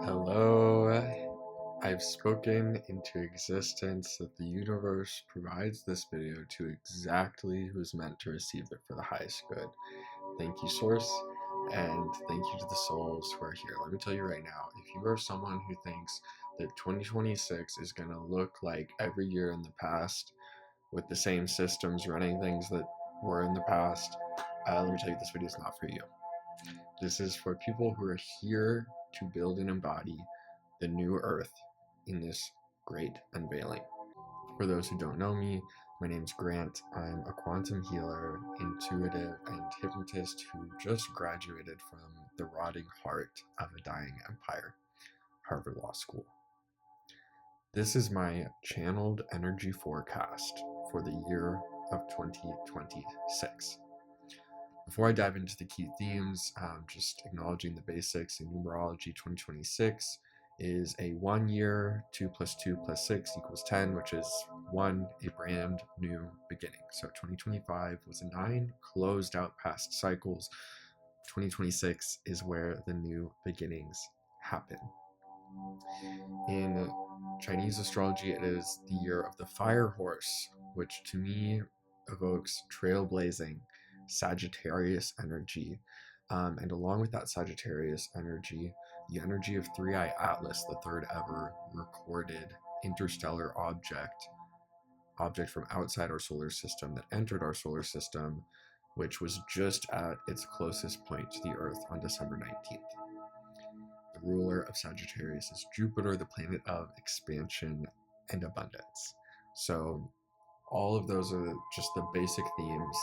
Hello, I've spoken into existence that the universe provides this video to exactly who's meant to receive it for the highest good. Thank you, Source, and thank you to the souls who are here. Let me tell you right now, if you are someone who thinks that 2026 is going to look like every year in the past with the same systems running things that were in the past, let me tell you, this video is not for you. This is for people who are here to build and embody the new earth in this great unveiling. For those who don't know me, my name's Grant. I'm a quantum healer, intuitive, and hypnotist who just graduated from the rotting heart of a dying empire, Harvard Law School. This is my channeled energy forecast for the year of 2026. Before I dive into the key themes, just acknowledging the basics. In numerology, 2026 is a 1 year, 2 plus 2 plus 6 equals 10, which is 1, a brand new beginning. So 2025 was a 9, closed out past cycles. 2026 is where the new beginnings happen. In Chinese astrology, it is the year of the fire horse, which to me evokes trailblazing, Sagittarius energy, and along with that Sagittarius energy, the energy of Three-Eye Atlas, the third ever recorded interstellar object from outside our solar system that entered our solar system, which was just at its closest point to the Earth on December 19th. The ruler of Sagittarius is Jupiter, the planet of expansion and abundance. So all of those are just the basic themes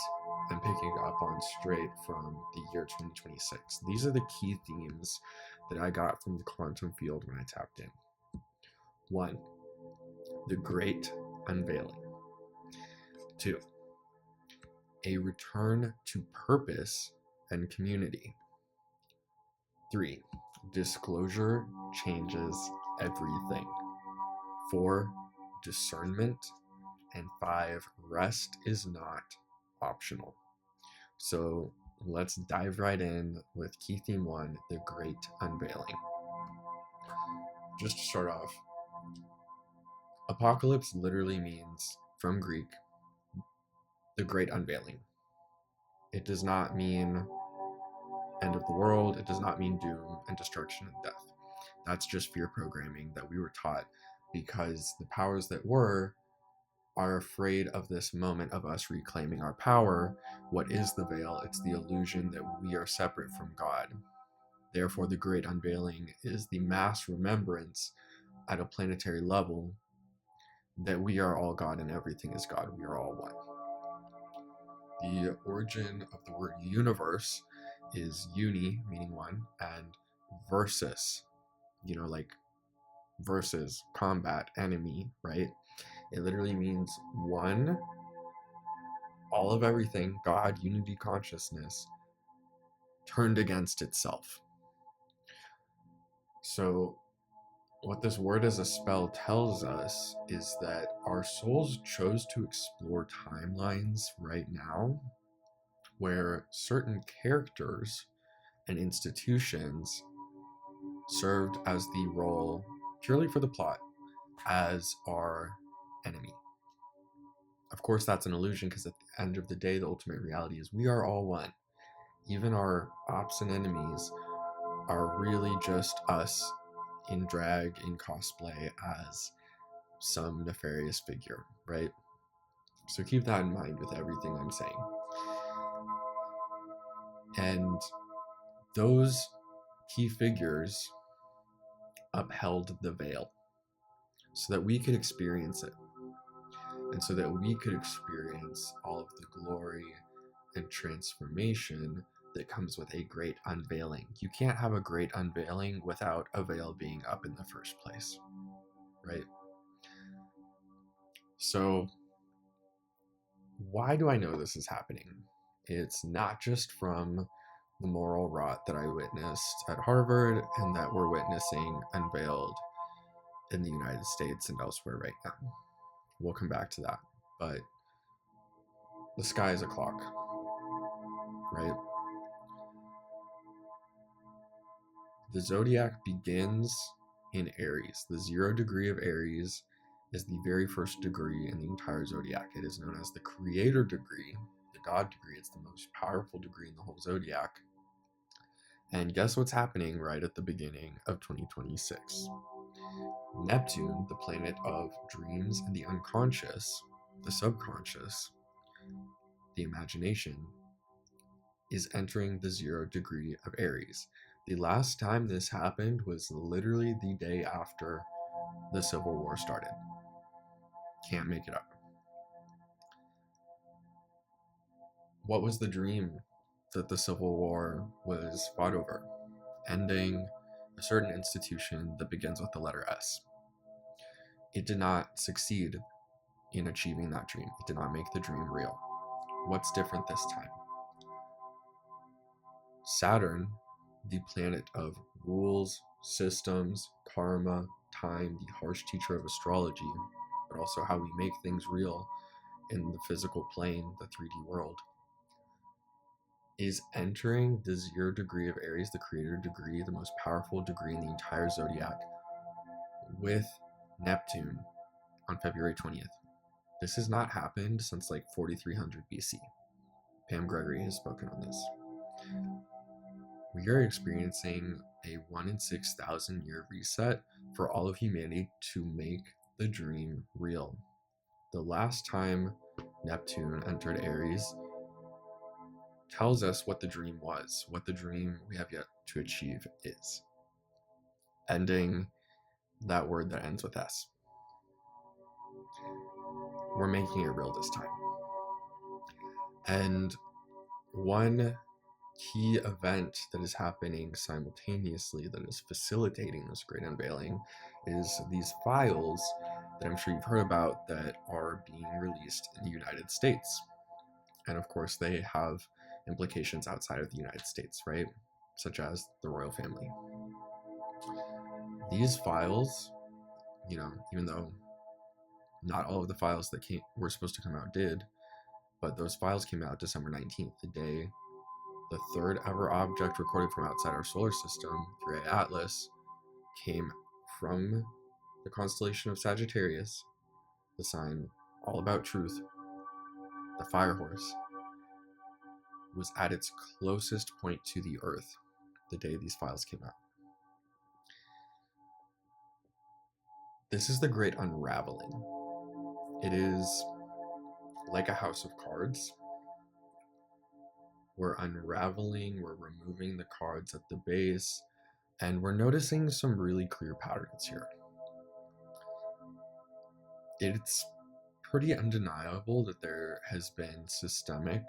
I'm picking up on straight from the year 2026. These are the key themes that I got from the quantum field when I tapped in. 1, the Great Unveiling. 2, a return to purpose and community. 3, disclosure changes everything. 4, discernment. And 5, rest is not optional. So let's dive right in with key theme 1, the Great Unveiling. Just to start off, apocalypse literally means, from Greek, the Great Unveiling. It does not mean end of the world. It does not mean doom and destruction and death. That's just fear programming that we were taught because the powers that were are afraid of this moment of us reclaiming our power. What is the veil? It's the illusion that we are separate from God. Therefore, the Great Unveiling is the mass remembrance at a planetary level that we are all God and everything is God. We are all one. The origin of the word universe is uni, meaning one, and versus, like versus, combat, enemy, right? It literally means one, all of everything, God, unity, consciousness, turned against itself. So what this word as a spell tells us is that our souls chose to explore timelines right now where certain characters and institutions served as the role, purely for the plot, as our enemy. Of course, that's an illusion because at the end of the day, the ultimate reality is we are all one. Even our ops and enemies are really just us in drag, in cosplay as some nefarious figure, right? So keep that in mind with everything I'm saying. And those key figures upheld the veil so that we could experience it. And so that we could experience all of the glory and transformation that comes with a great unveiling. You can't have a great unveiling without a veil being up in the first place, right? So why do I know this is happening? It's not just from the moral rot that I witnessed at Harvard and that we're witnessing unveiled in the United States and elsewhere right now. We'll come back to that. But the sky is a clock, right? The zodiac begins in Aries. The 0 degree of Aries is the very first degree in the entire zodiac. It is known as the creator degree, the God degree. It's the most powerful degree in the whole zodiac. And guess what's happening right at the beginning of 2026? Neptune, the planet of dreams and the unconscious, the subconscious, the imagination, is entering the 0 degree of Aries. The last time this happened was literally the day after the Civil War started. Can't make it up. What was the dream that the Civil War was fought over? Ending a certain institution that begins with the letter S. It did not succeed in achieving that dream. It did not make the dream real. What's different this time? Saturn, the planet of rules, systems, karma, time, the harsh teacher of astrology, but also how we make things real in the physical plane, the 3D world, is entering the 0 degree of Aries, the creator degree, the most powerful degree in the entire zodiac, with Neptune on February 20th. This has not happened since like 4300 BC. Pam Gregory has spoken on this. We are experiencing a 1 in 6,000 year reset for all of humanity to make the dream real. The last time Neptune entered Aries tells us what the dream was, what the dream we have yet to achieve is. Ending that word that ends with S. We're making it real this time. And one key event that is happening simultaneously that is facilitating this great unveiling is these files that I'm sure you've heard about that are being released in the United States. And of course, they have implications outside of the United States, right? Such as the royal family. These files, even though not all of the files that were supposed to come out did, but those files came out December 19th, the day the third ever object recorded from outside our solar system, 3A Atlas, came from the constellation of Sagittarius, the sign all about truth, the fire horse, was at its closest point to the Earth the day these files came out. This is the Great Unraveling. It is like a house of cards. We're unraveling, we're removing the cards at the base, and we're noticing some really clear patterns here. It's pretty undeniable that there has been systemic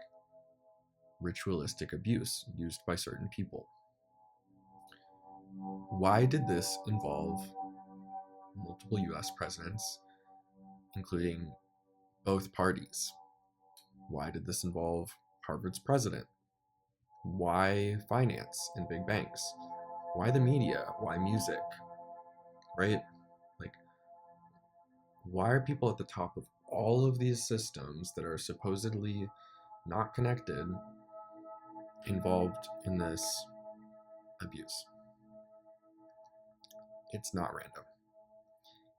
ritualistic abuse used by certain people. Why did this involve multiple US presidents, including both parties? Why did this involve Harvard's president? Why finance and big banks? Why the media? Why music? Right? Like, why are people at the top of all of these systems that are supposedly not connected involved in this abuse? It's not random.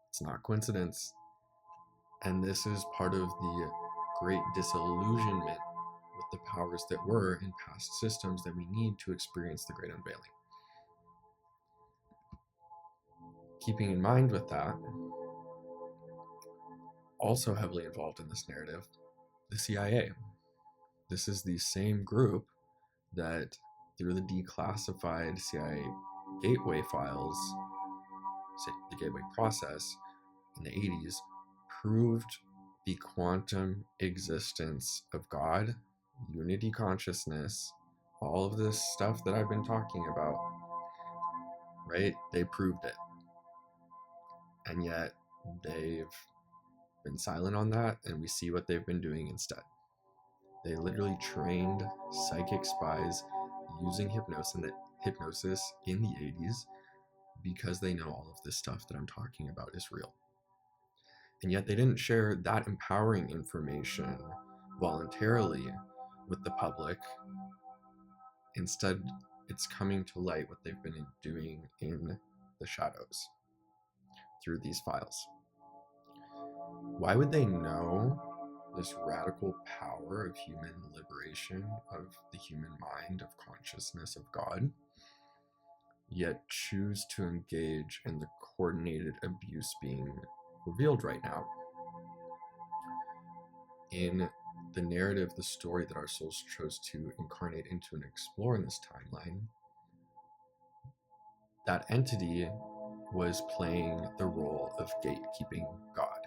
It's not coincidence. And this is part of the great disillusionment with the powers that were in past systems that we need to experience the Great Unveiling. Keeping in mind with that, also heavily involved in this narrative, the CIA. This is the same group that, through the declassified CIA gateway files, the gateway process in the 80s, proved the quantum existence of God, unity consciousness, all of this stuff that I've been talking about, right? They proved it. And yet they've been silent on that, and we see what they've been doing instead. They literally trained psychic spies using hypnosis in the 80s because they know all of this stuff that I'm talking about is real. And yet they didn't share that empowering information voluntarily with the public. Instead, it's coming to light what they've been doing in the shadows through these files. Why would they know this radical power of human liberation, of the human mind, of consciousness of God, yet choose to engage in the coordinated abuse being revealed right now? In the narrative, the story that our souls chose to incarnate into and explore in this timeline, that entity was playing the role of gatekeeping God.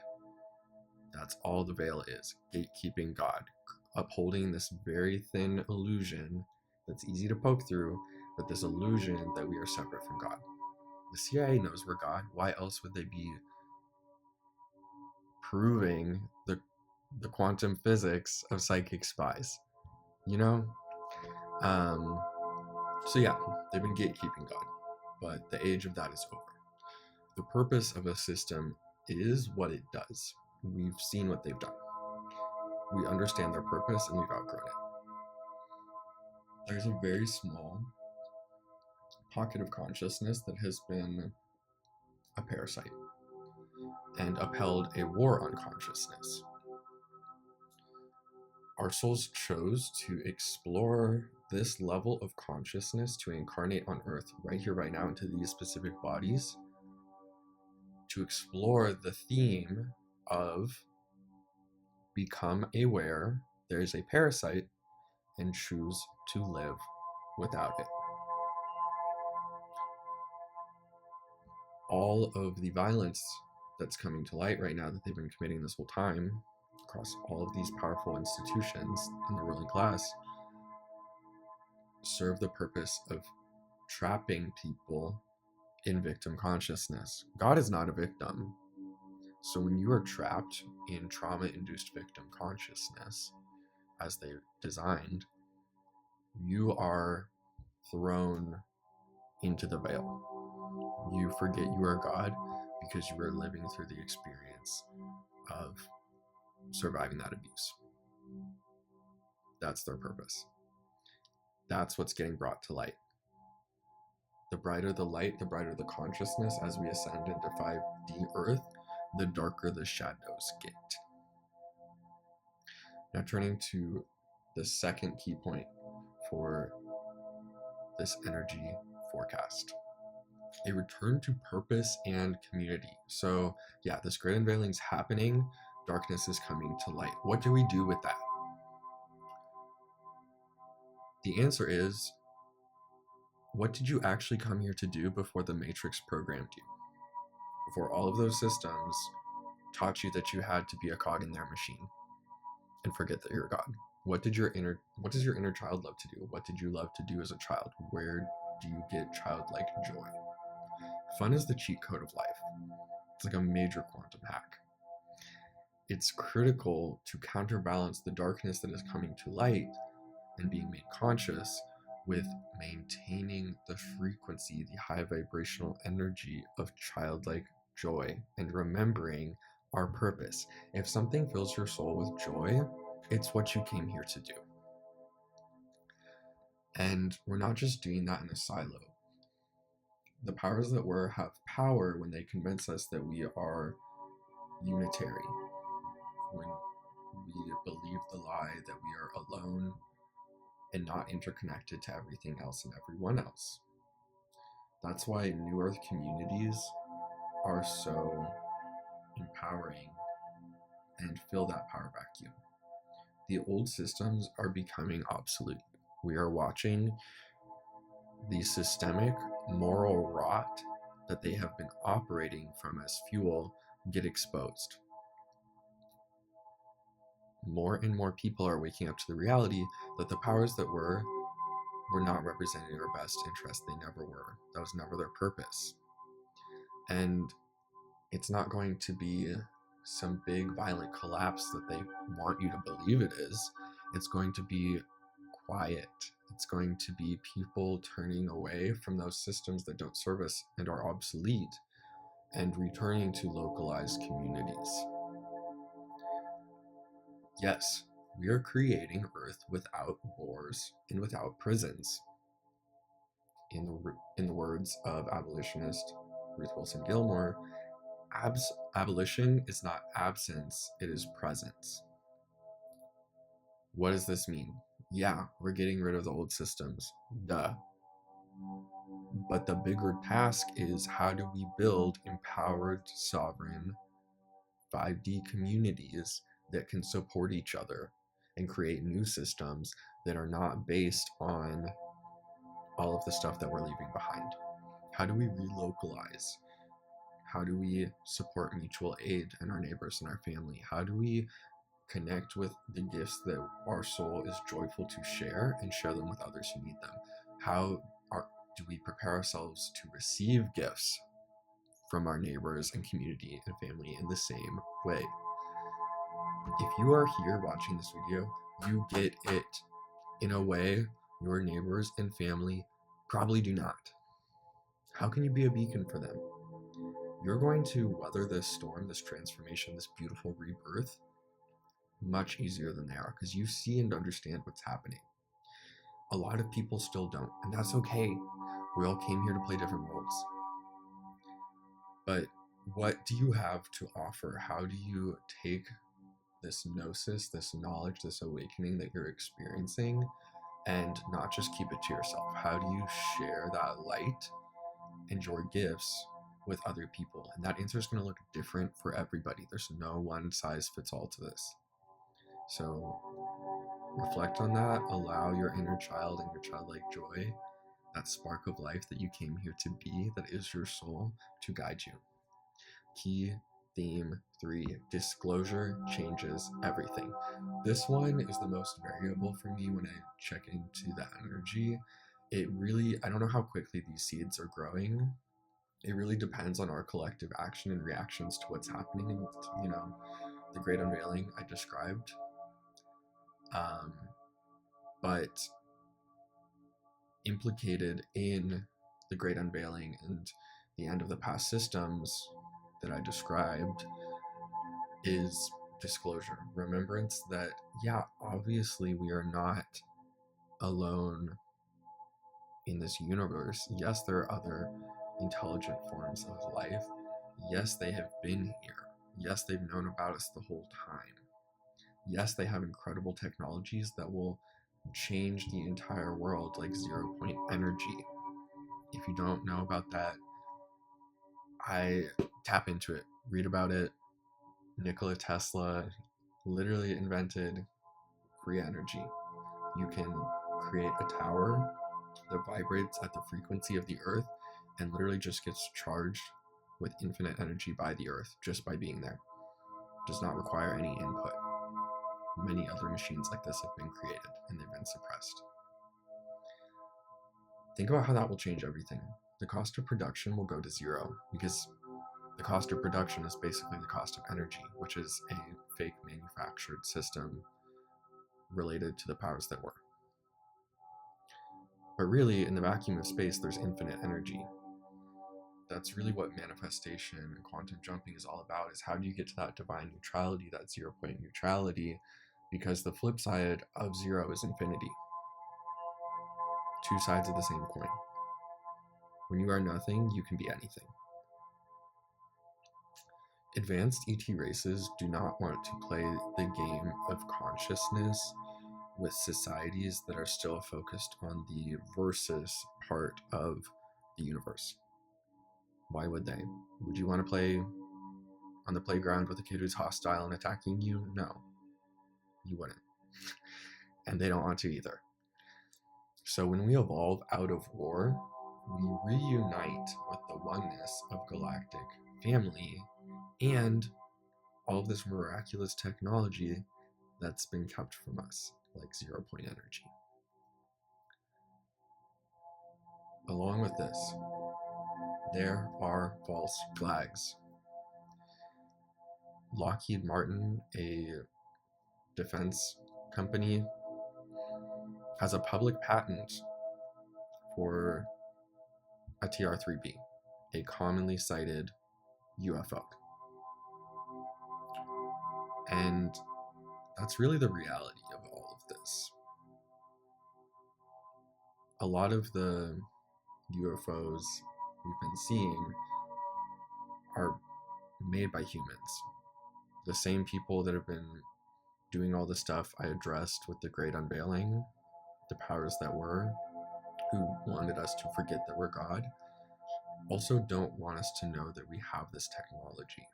That's all the veil is, gatekeeping God, upholding this very thin illusion that's easy to poke through, but this illusion that we are separate from God. The CIA knows we're God. Why else would they be proving the quantum physics of psychic spies? You know? So yeah, they've been gatekeeping God, but the age of that is over. The purpose of a system is what it does. We've seen what they've done. We understand their purpose and we've outgrown it. There's a very small pocket of consciousness that has been a parasite and upheld a war on consciousness. Our souls chose to explore this level of consciousness, to incarnate on Earth right here, right now, into these specific bodies, to explore the theme of become aware there's a parasite and choose to live without it. All of the violence that's coming to light right now that they've been committing this whole time across all of these powerful institutions in the ruling class serve the purpose of trapping people in victim consciousness. God is not a victim. So when you are trapped in trauma-induced victim consciousness, as they're designed, you are thrown into the veil. You forget you are God because you are living through the experience of surviving that abuse. That's their purpose. That's what's getting brought to light. The brighter the light, the brighter the consciousness as we ascend into 5D Earth, the darker the shadows get. Now turning to the second key point for this energy forecast. A return to purpose and community. So yeah, this great unveiling is happening. Darkness is coming to light. What do we do with that? The answer is, what did you actually come here to do before the Matrix programmed you? Before all of those systems taught you that you had to be a cog in their machine and forget that you're God? What does your inner child love to do? What did you love to do as a child? Where do you get childlike joy? Fun is the cheat code of life. It's like a major quantum hack. It's critical to counterbalance the darkness that is coming to light and being made conscious with maintaining the frequency, the high vibrational energy of childlike joy and remembering our purpose. If something fills your soul with joy, it's what you came here to do. And we're not just doing that in a silo. The powers that were have power when they convince us that we are unitary, when we believe the lie that we are alone and not interconnected to everything else and everyone else. That's why New Earth communities are so empowering and fill that power vacuum. The old systems are becoming obsolete. We are watching the systemic moral rot that they have been operating from as fuel get exposed. More and more people are waking up to the reality that the powers that were not representing our best interest. They never were. That was never their purpose. And it's not going to be some big violent collapse that they want you to believe it is. It's going to be quiet. It's going to be people turning away from those systems that don't serve us and are obsolete and returning to localized communities. Yes, we are creating Earth without wars and without prisons. In the words of abolitionist Ruth Wilson Gilmore, abolition is not absence, it is presence. What does this mean? Yeah, we're getting rid of the old systems. Duh. But the bigger task is, how do we build empowered, sovereign 5D communities that can support each other and create new systems that are not based on all of the stuff that we're leaving behind? How do we relocalize? How do we support mutual aid in our neighbors and our family? How do we connect with the gifts that our soul is joyful to share and share them with others who need them? Do we prepare ourselves to receive gifts from our neighbors and community and family in the same way? If you are here watching this video, you get it in a way your neighbors and family probably do not. How can you be a beacon for them? You're going to weather this storm, this transformation, this beautiful rebirth much easier than they are, because you see and understand what's happening. A lot of people still don't, and that's okay. We all came here to play different roles. But what do you have to offer? How do you take this gnosis, this knowledge, this awakening that you're experiencing, and not just keep it to yourself? How do you share that light and your gifts with other people? And that answer is going to look different for everybody. There's no one size fits all to this. So reflect on that, allow your inner child and your childlike joy, that spark of life that you came here to be, that is your soul, to guide you. Key theme 3, disclosure changes everything. This one is the most variable for me when I check into that energy. It really, I don't know how quickly these seeds are growing. It really depends on our collective action and reactions to what's happening in, the Great Unveiling I described. But implicated in the Great Unveiling and the end of the past systems that I described is disclosure, remembrance that, yeah, obviously we are not alone in this universe. Yes, there are other intelligent forms of life. Yes, they have been here. Yes, they've known about us the whole time. Yes, they have incredible technologies that will change the entire world, like 0-point energy. If you don't know about that, I tap into it, read about it. Nikola Tesla literally invented free energy. You can create a tower that vibrates at the frequency of the earth and literally just gets charged with infinite energy by the earth just by being there. Does not require any input. Many other machines like this have been created and they've been suppressed. Think about how that will change everything. The cost of production will go to zero, because the cost of production is basically the cost of energy, which is a fake manufactured system related to the powers that were. But really, in the vacuum of space, there's infinite energy. That's really what manifestation and quantum jumping is all about, is how do you get to that divine neutrality, that 0-point neutrality, because the flip side of zero is infinity. Two sides of the same coin. When you are nothing, you can be anything. Advanced ET races do not want to play the game of consciousness with societies that are still focused on the versus part of the universe. Why would they? Would you want to play on the playground with a kid who's hostile and attacking you? No, you wouldn't. And they don't want to either. So when we evolve out of war, we reunite with the oneness of galactic family and all of this miraculous technology that's been kept from us, like 0-point energy. Along with this, there are false flags. Lockheed Martin, a defense company, has a public patent for a TR-3B, a commonly cited UFO. And that's really the reality of all of this. A lot of the UFOs we've been seeing are made by humans. The same people that have been doing all the stuff I addressed with the Great Unveiling, the powers that were, who wanted us to forget that we're God, also don't want us to know that we have this technology.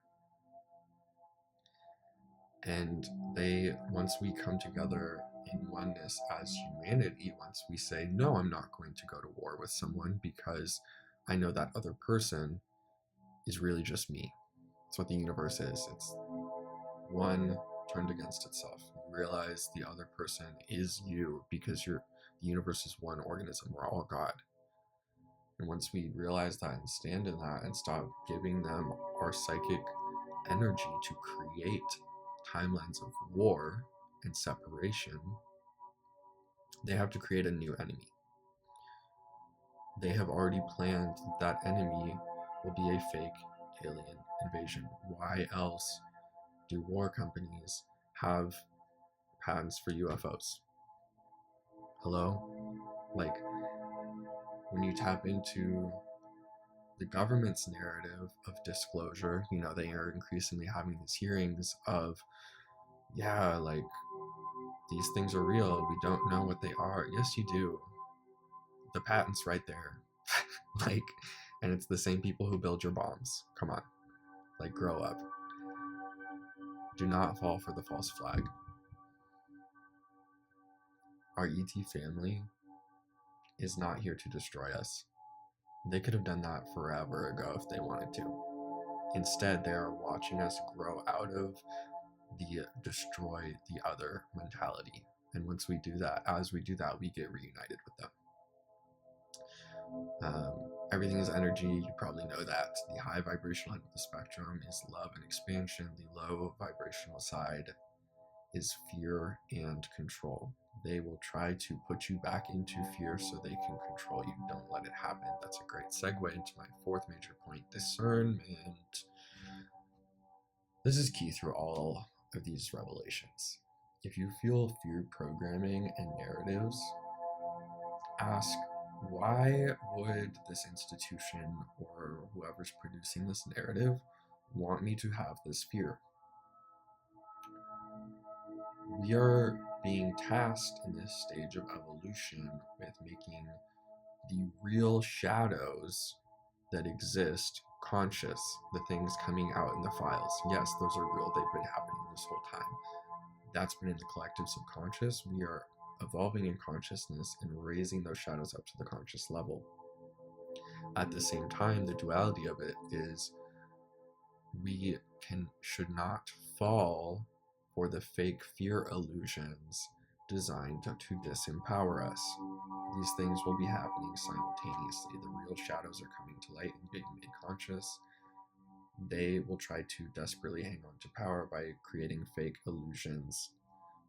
And once we come together in oneness as humanity, once we say, no, I'm not going to go to war with someone because I know that other person is really just me. That's what the universe is. It's one turned against itself. You realize the other person is you because the universe is one organism. We're all God. And once we realize that and stand in that and stop giving them our psychic energy to create timelines of war and separation, they have to create a new enemy. They have already planned that enemy will be a fake alien invasion. Why else do war companies have patents for UFOs? Hello? Like, when you tap into the government's narrative of disclosure, they are increasingly having these hearings of, yeah, like, these things are real. We don't know what they are. Yes, you do. The patent's right there. Like, and it's the same people who build your bombs. Come on. Like, grow up. Do not fall for the false flag. Our ET family is not here to destroy us. They could have done that forever ago if they wanted to. Instead, they are watching us grow out of the destroy the other mentality. And once we do that, as we do that, we get reunited with them. Everything is energy. You probably know that. The high vibrational end of the spectrum is love and expansion. The low vibrational side is fear and control. They will try to put you back into fear so they can control you. Don't let it happen. That's a great segue into my fourth major point, discernment. This is key through all of these revelations. If you feel fear programming and narratives, ask, why would this institution or whoever's producing this narrative want me to have this fear? We are being tasked in this stage of evolution with making the real shadows that exist conscious, the things coming out in the files. Yes, those are real. They've been happening this whole time. That's been in the collective subconscious. We are evolving in consciousness and raising those shadows up to the conscious level. At the same time, the duality of it is we should not fall for the fake fear illusions designed to disempower us. These things will be happening simultaneously. The real shadows are coming to light and being made conscious. They will try to desperately hang on to power by creating fake illusions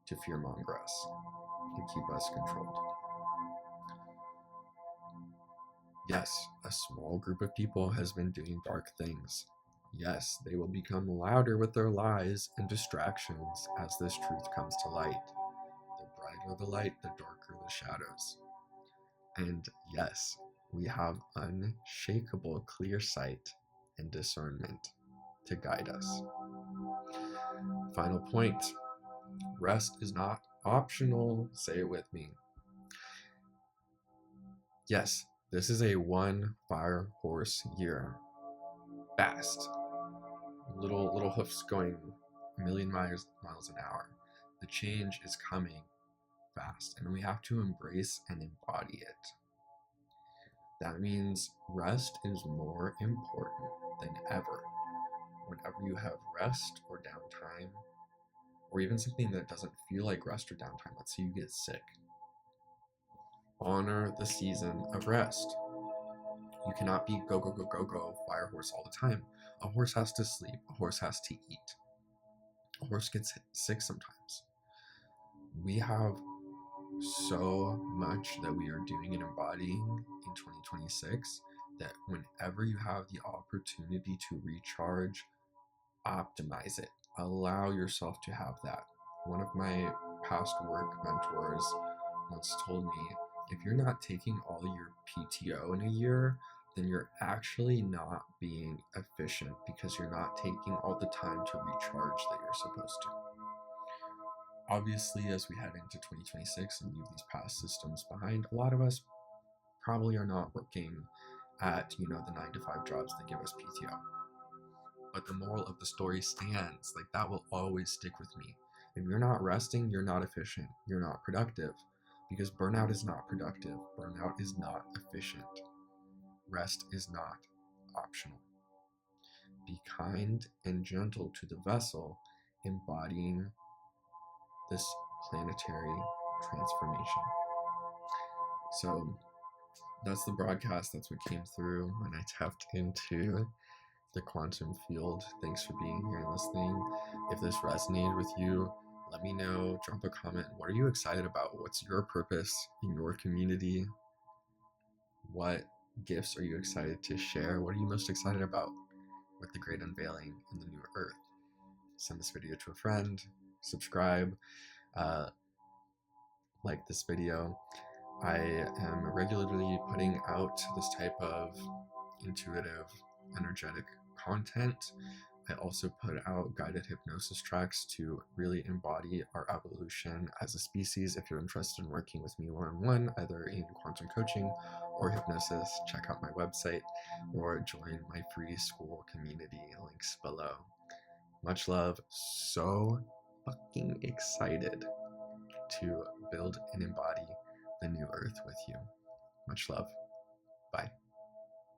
to fearmonger us and keep us controlled. Yes, a small group of people has been doing dark things. Yes, they will become louder with their lies and distractions as this truth comes to light. The brighter the light, the darker the shadows. And yes, we have unshakable clear sight and discernment to guide us. Final point, rest is not optional. Say it with me. Yes, this is a one fire horse year. Fast. Little hoofs going a million miles an hour. The change is coming fast, and we have to embrace and embody it. That means rest is more important than ever. Whenever you have rest or downtime, or even something that doesn't feel like rest or downtime, let's say you get sick, honor the season of rest. You cannot be go, fire horse all the time. A horse has to sleep. A horse has to eat. A horse gets sick sometimes. We have so much that we are doing and embodying in 2026 that whenever you have the opportunity to recharge, optimize it. Allow yourself to have that. One of my past work mentors once told me, If you're not taking all your PTO in a year, then you're actually not being efficient because you're not taking all the time to recharge that you're supposed to. Obviously, as we head into 2026 and leave these past systems behind, a lot of us probably are not working at, the 9 to 5 jobs that give us PTO. But the moral of the story stands. Like, that will always stick with me. If you're not resting, you're not efficient. You're not productive. Because burnout is not productive. Burnout is not efficient. Rest is not optional. Be kind and gentle to the vessel, embodying this planetary transformation. So that's the broadcast. That's what came through when I tapped into the quantum field. Thanks for being here and listening. If this resonated with you, let me know. Drop a comment. What are you excited about? What's your purpose in your community? What gifts are you excited to share? What are you most excited about with the Great Unveiling and the New Earth? Send this video to a friend, subscribe, like this video. I am regularly putting out this type of intuitive, energetic content. I also put out guided hypnosis tracks to really embody our evolution as a species. If you're interested in working with me one-on-one, either in quantum coaching or hypnosis, check out my website or join my free school community. Links below. Much love. So fucking excited to build and embody the new earth with you. Much love. Bye.